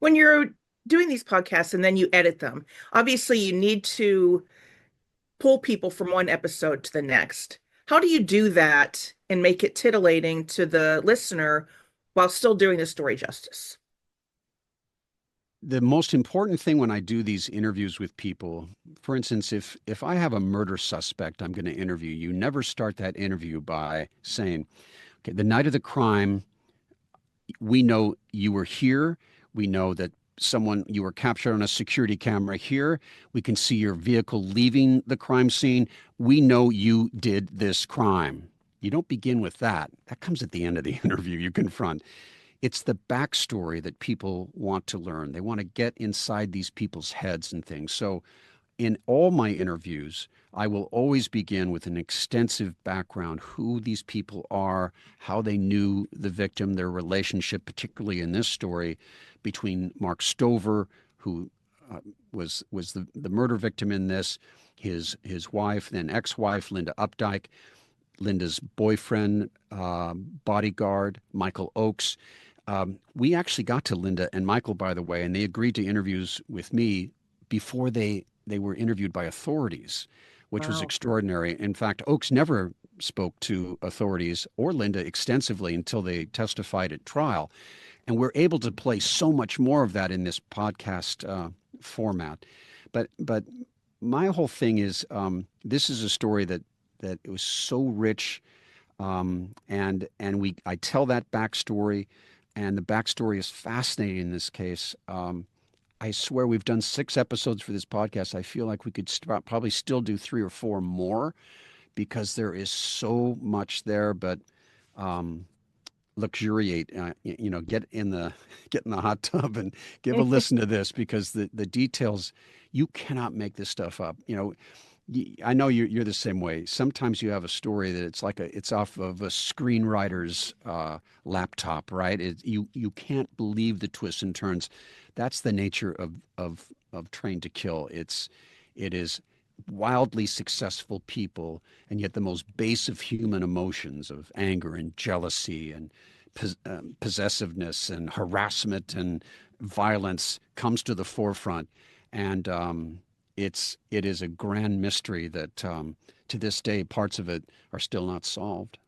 When you're doing these podcasts and then you edit them, obviously you need to pull people from one episode to the next. How do you do that and make it titillating to the listener while still doing the story justice? The most important thing when I do these interviews with people, for instance, if I have a murder suspect I'm going to interview, you never start that interview by saying, okay, the night of the crime, we know you were here. We know that you were captured on a security camera here. We can see your vehicle leaving the crime scene. We know you did this crime. You don't begin with that. That comes at the end of the interview. You confront. It's the backstory that people want to learn. They want to get inside these people's heads and things. So in all my interviews, I will always begin with an extensive background, who these people are, how they knew the victim, their relationship, particularly in this story, between Mark Stover, who was the murder victim in this, his wife, then ex-wife, Linda Updike, Linda's boyfriend, bodyguard, Michael Oakes. We actually got to Linda and Michael, by the way, and they agreed to interviews with me before they were interviewed by authorities, which was Wow. extraordinary. In fact, Oakes never spoke to authorities or Linda extensively until they testified at trial. And we're able to play so much more of that in this podcast format. But my whole thing is this is a story that it was so rich, and I tell that backstory, and the backstory is fascinating in this case. I swear we've done 6 episodes for this podcast. I feel like we could probably still do 3 or 4 more because there is so much there. But um, luxuriate, get in the get in the hot tub and give a listen to this because the details, you cannot make this stuff up. I know you're the same way. Sometimes you have a story that it's off of a screenwriter's laptop, right? You can't believe the twists and turns. That's the nature of Train to Kill. It is wildly successful people, and yet the most base of human emotions of anger and jealousy and possessiveness and harassment and violence comes to the forefront. And it is a grand mystery that to this day parts of it are still not solved.